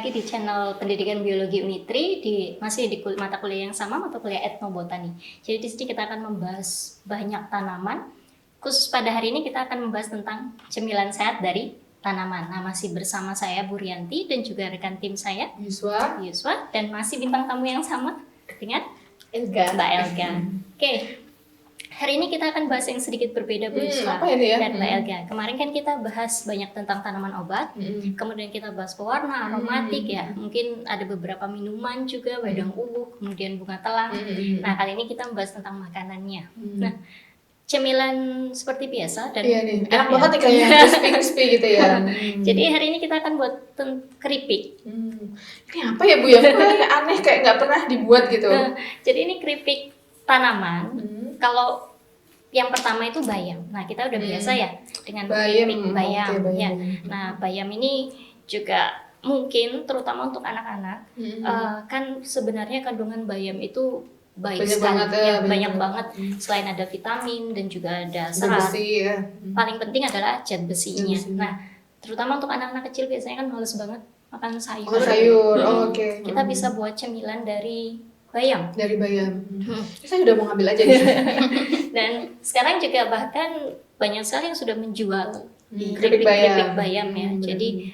lagi di channel Pendidikan Biologi Unitri masih di mata kuliah yang sama, mata kuliah Etnobotani. Jadi di sini kita akan membahas banyak tanaman. Khusus pada hari ini kita akan membahas tentang cemilan sehat dari tanaman. Nah, masih bersama saya Bu Rianti dan juga rekan tim saya Yuswa dan masih bintang tamu yang sama dengan Mbak Elga. Oke. Hari ini kita akan bahas yang sedikit berbeda Bu Yuswa dan Mbak Elga. Kemarin kan kita bahas banyak tentang tanaman obat, kemudian kita bahas pewarna, aromatik ya. Mungkin ada beberapa minuman juga, wedang ubuh, kemudian bunga telang. Nah, kali ini kita membahas tentang makanannya. Nah, cemilan seperti biasa dan enak banget nih kayaknya crispy gitu ya. Jadi hari ini kita akan buat keripik. Ini apa ya Bu ya? Kayak aneh, kayak nggak pernah dibuat gitu. Jadi ini keripik tanaman. Kalau yang pertama itu bayam. Nah, kita udah biasa ya dengan keripik bayam. Ya. Nah, bayam ini juga mungkin terutama untuk anak-anak kan sebenarnya kandungan bayam itu baik sekali, banyak banget. Selain ada vitamin dan juga ada serat, besi, ya. Paling penting adalah zat besinya. Nah, terutama untuk anak-anak kecil biasanya kan males banget makan sayur. Oke. Kita bisa buat cemilan dari bayam. Dari bayam. Saya udah mau ngambil aja nih. Dan sekarang juga bahkan banyak sekali yang sudah menjual keripik bayam ya. Jadi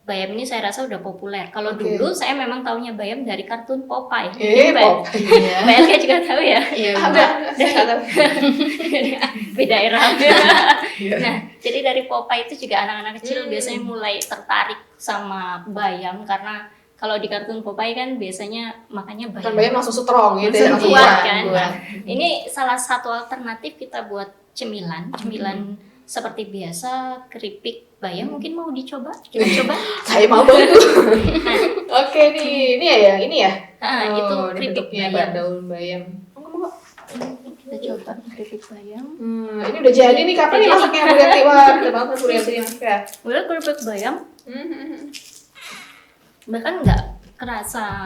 bayam ini saya rasa udah populer. Kalau dulu saya memang taunya bayam dari kartun Popeye. Mbak Elga juga tahu ya? Iya. Beda era. Nah, jadi dari Popeye itu juga anak-anak kecil biasanya mulai tertarik sama bayam karena kalau di kartun Popeye kan biasanya makannya bayam. Bayam langsung strong gitu ya, langsung kuat kan. Nah, ini salah satu alternatif kita buat cemilan seperti biasa keripik bayam. Mungkin mau dicoba? Kita coba. Saya mau banget. Oke nih, ini ya. Itu keripik bayam. Daun bayam. Kita coba keripik bayam. Ini udah jadi nih, kapan nih masaknya Bu Rianti? Wah, kita banget Bu Rianti masaknya. Udah keripik bayam. Bahkan nggak kerasa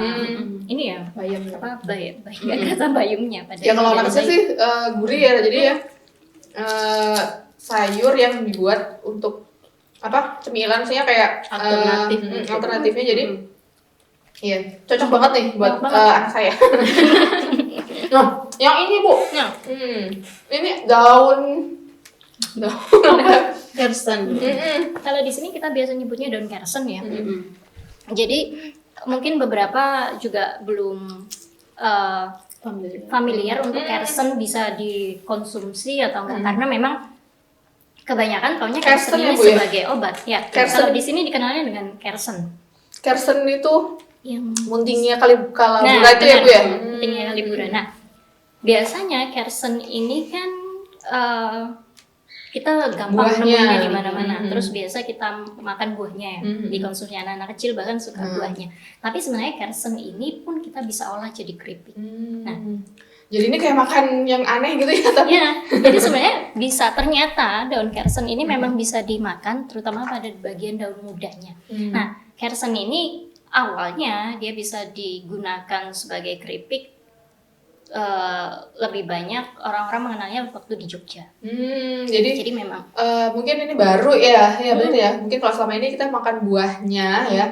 ini ya bayam nggak kerasa bayamnya pada ya kalau anak kecil sih gurih ya, jadi ya sayur yang dibuat untuk cemilan sih kayak alternatifnya, jadi iya cocok banget nih buat anak saya. Nah, yang ini Bu, ini daun apa? Kersen. Kalau di sini kita biasa nyebutnya daun kersen ya. Jadi mungkin beberapa juga belum familiar untuk kersen bisa dikonsumsi atau enggak, karena memang kebanyakan taunya kersen ini sebagai obat ya. Kalau di sini dikenalnya dengan kersen. Kersen itu yang muntingnya kalibura itu ya Bu ya? Muntingnya kalibura. Nah, biasanya kersen ini kan kita gampang nemunya di mana-mana. Terus biasa kita makan buahnya ya. Dikonsumsi anak-anak kecil bahkan suka buahnya. Tapi sebenarnya kersen ini pun kita bisa olah jadi keripik. Nah, jadi ini kayak makan yang aneh gitu ya? Iya. Jadi sebenarnya bisa, ternyata daun kersen ini memang bisa dimakan, terutama pada bagian daun mudanya. Nah, kersen ini awalnya dia bisa digunakan sebagai keripik. Lebih banyak orang-orang mengenalnya waktu di Jogja. Jadi memang mungkin ini baru ya benar ya. Mungkin kalau selama ini kita makan buahnya ya,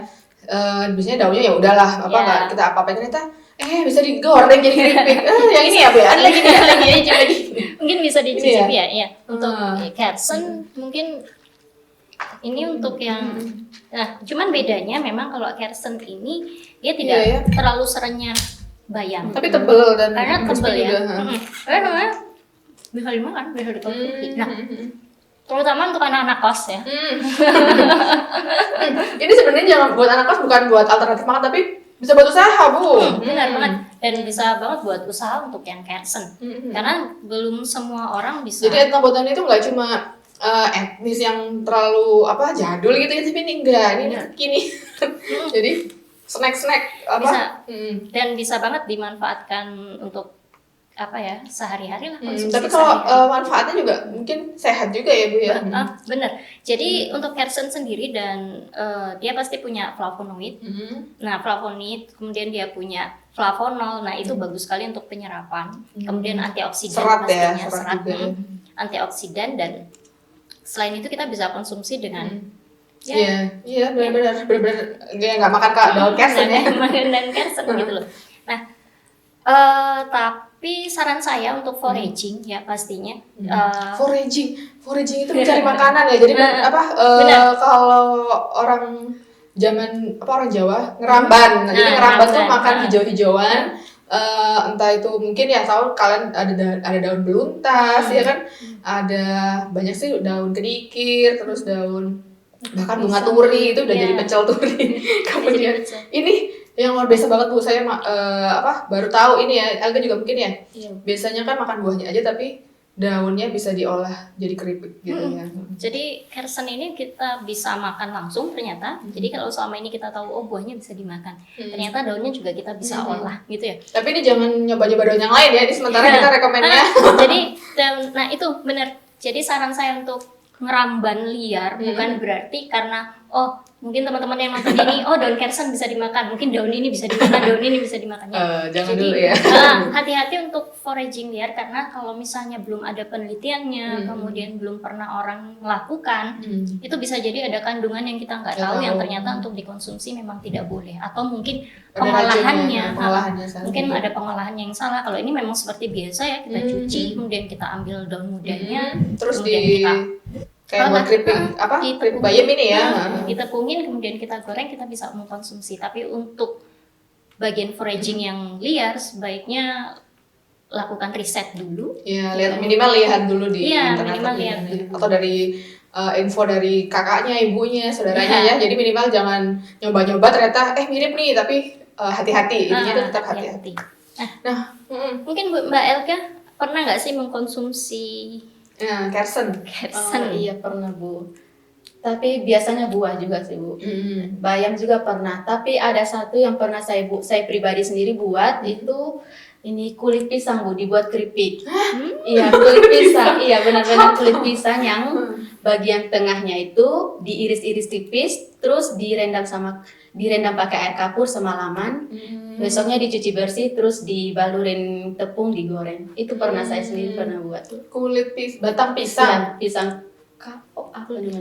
biasanya daunnya ya udahlah nggak kita apa-apain, ternyata bisa digoreng jadi keripik. Yang ini ya Bu ya. Lagi. Mungkin bisa dicicipi ya. Untuk kersen mungkin ini untuk yang cuman bedanya memang kalau kersen ini dia tidak terlalu serenyah bayam, tapi tebel dan karena tebel ya. Karena bisa dimakan, bisa dikonsumsi. Nah, terutama untuk anak-anak kos ya. Ini sebenarnya jangan buat anak kos, bukan buat alternatif makan, tapi bisa buat usaha Bu. Benar banget, dan bisa banget buat usaha untuk yang kersen. Karena belum semua orang bisa. Jadi etnobotani itu nggak cuma etnis yang terlalu jadul gitu ya, tapi ini enggak, ini kini. Jadi snack bisa dan bisa banget dimanfaatkan untuk sehari-hari lah konsumsi. Tapi kalau manfaatnya juga mungkin sehat juga ya Bu ya. Bener. Jadi untuk kersen sendiri dan dia pasti punya flavonoid. Nah, flavonoid, kemudian dia punya flavonol. Nah, itu bagus sekali untuk penyerapan. Kemudian antioksidan pastinya, serat antioksidan, dan selain itu kita bisa konsumsi dengan Iya, benar-benar nggak makan daun kersen ya. makan daun kersen gitu loh. Nah, tapi saran saya untuk foraging ya pastinya. Foraging itu mencari makanan ya. Jadi kalau orang orang Jawa ngeramban. Nah, jadi ngeramban tuh makan hijau-hijauan. Entah itu mungkin ya tahu kalian ada daun beluntas ya kan, ada banyak sih daun kedikir, terus daun bahkan bunga turi itu udah jadi pecel turi. Kemudian ini yang luar biasa banget Bu, saya baru tahu ini ya, Elga juga mungkin ya. Biasanya kan makan buahnya aja tapi daunnya bisa diolah jadi keripik gitu ya. Jadi kersen ini kita bisa makan langsung ternyata. Jadi kalau selama ini kita tahu buahnya bisa dimakan, ternyata daunnya juga kita bisa olah gitu ya. Tapi ini jangan nyoba-nyoba daun yang lain ya. Ini sementara kita rekomennya. Jadi itu benar. Jadi saran saya untuk ngeramban liar bukan berarti karena mungkin teman-teman yang nonton ini daun kersen bisa dimakan, mungkin daun ini bisa dimakan, daun ini bisa dimakan ya. Jangan jadi, dulu ya. Hati-hati untuk foraging liar karena kalau misalnya belum ada penelitiannya, kemudian belum pernah orang melakukan, itu bisa jadi ada kandungan yang kita nggak tahu yang ternyata untuk dikonsumsi memang tidak boleh, atau mungkin pengolahannya mungkin ada pengolahan yang salah. Kalau ini memang seperti biasa ya, kita cuci, kemudian kita ambil daun mudanya, terus kemudian kayak buat keripik keripik bayam ini ya. Ditepungin kemudian kita goreng, kita bisa mengkonsumsi. Tapi untuk bagian foraging yang liar sebaiknya lakukan riset dulu. Iya, minimal lihat dulu di internet atau dari info dari kakaknya, ibunya, saudaranya ya. Jadi minimal jangan nyoba-nyoba ternyata mirip nih, tapi hati-hati. Intinya itu tetap hati-hati. Nah, mungkin Mbak Elga pernah nggak sih mengkonsumsi kersen? Iya pernah Bu. Tapi biasanya buah juga sih Bu. Bayam juga pernah. Tapi ada satu yang pernah saya pribadi sendiri buat itu ini kulit pisang Bu, dibuat keripik. Iya kulit pisang. Iya benar-benar kulit pisang yang bagian tengahnya itu diiris-iris tipis, terus direndam pakai air kapur semalaman. Besoknya dicuci bersih, terus dibalurin tepung, digoreng. Itu pernah saya sendiri pernah buat. Kulit batang pisang. Pisang kapok,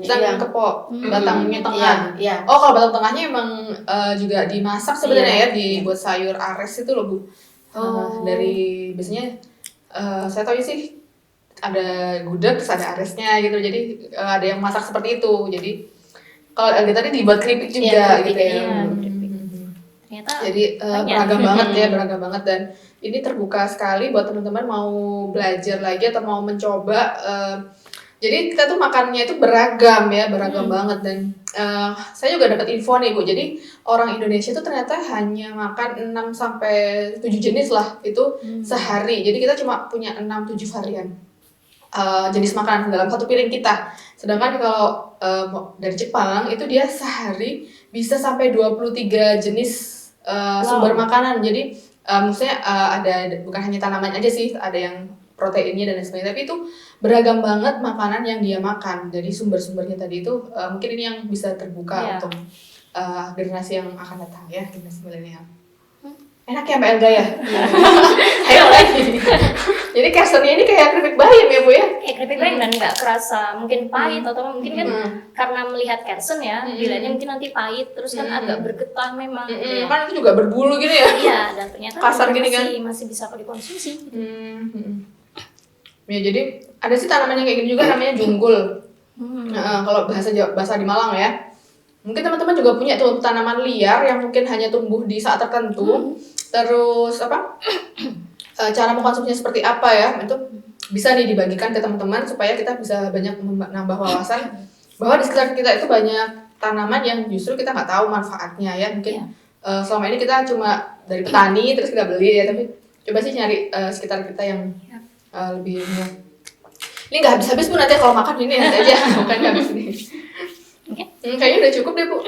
Pisang kepok, batangnya tengah. Iya. Kalau batang tengahnya emang juga dimasak sebenarnya ya, dibuat sayur ares itu loh Bu. Dari biasanya saya tahu sih ada gudeg terus ada aresnya gitu, jadi ada yang masak seperti itu. Jadi kalau tadi dibuat keripik juga gitu ya. Jadi beragam banget dan ini terbuka sekali buat teman-teman mau belajar lagi atau mau mencoba. Jadi kita tuh makannya itu beragam banget dan saya juga dapat info nih Bu. Jadi orang Indonesia tuh ternyata hanya makan 6 sampai 7 jenis lah itu sehari. Jadi kita cuma punya 6-7 varian jenis makanan dalam satu piring kita. Sedangkan kalau dari Jepang itu dia sehari bisa sampai 23 jenis sumber makanan. Jadi maksudnya ada bukan hanya tanaman aja sih, ada yang proteinnya dan lain sebagainya, tapi itu beragam banget makanan yang dia makan. Jadi sumber-sumbernya tadi itu mungkin ini yang bisa terbuka untuk generasi yang akan datang ya, generasi milenial. Enak ya Mbak Elga ya? Ayo lagi. Jadi kersennya ini kayak keripik bayam ya Bu ya? Kayak keripik bayam dan nggak kerasa mungkin pahit atau mungkin kan karena melihat kersen ya, bilangnya mungkin nanti pahit, terus kan agak bergetah memang. Kan itu juga berbulu gitu ya? Iya, dan ternyata kasar gini kan? Masih bisa dikonsumsi. Ya jadi ada sih tanaman yang kayak gini juga namanya junggul. Kalau bahasa di Malang ya. Mungkin teman-teman juga punya tuh tanaman liar yang mungkin hanya tumbuh di saat tertentu. Terus cara mengkonsumsinya seperti apa ya? Itu bisa nih dibagikan ke teman-teman supaya kita bisa banyak menambah wawasan bahwa di sekitar kita itu banyak tanaman yang justru kita nggak tahu manfaatnya ya. Mungkin selama ini kita cuma dari petani terus kita beli ya, tapi coba sih nyari sekitar kita yang lebih ini nggak habis-habis Bu, nanti kalau makan ini nanti aja bukan habis nih. Kayaknya udah cukup deh Bu.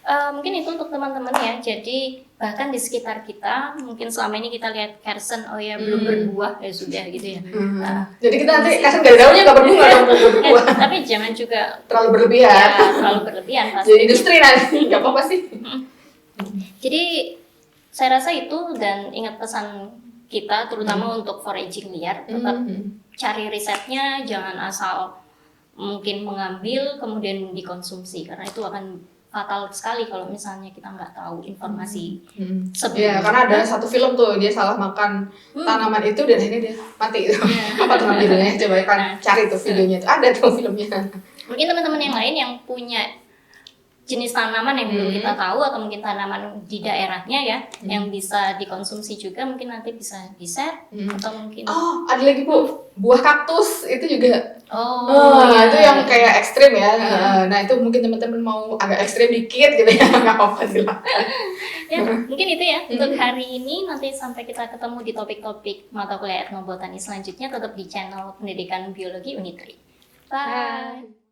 Mungkin itu untuk teman-teman ya. Jadi bahkan di sekitar kita mungkin selama ini kita lihat kersen belum berbuah ya sudah gitu ya. Jadi kita nanti kersen gak ada daunnya nggak berbunga dong berbuah. Tapi jangan juga terlalu berlebihan. Ya, terlalu berlebihan pasti. Jadi industri nanti nggak apa-apa sih. Jadi saya rasa itu, dan ingat pesan kita terutama untuk foraging liar, tetap cari risetnya, jangan asal mungkin mengambil kemudian dikonsumsi, karena itu akan fatal sekali kalau misalnya kita nggak tahu informasi Iya, sebelumnya. karena ada satu film tuh dia salah makan tanaman itu dan akhirnya dia mati. Apa tuh nama judulnya? Coba kan cari tuh videonya tuh. Ada tuh filmnya. Mungkin teman-teman yang lain yang punya jenis tanaman yang belum kita tahu, atau mungkin tanaman di daerahnya ya yang bisa dikonsumsi juga, mungkin nanti bisa di-share atau mungkin Oh, ada lagi Bu, buah kaktus itu juga. iya. Itu yang kayak ekstrim ya. Nah, itu mungkin teman-teman mau agak ekstrim dikit gitu ya. Nggak apa-apa silakan. Ya, mungkin itu ya untuk hari ini. Nanti sampai kita ketemu di topik-topik mata kuliah etnobotani selanjutnya, tetap di channel Pendidikan Biologi Unit 3. Bye.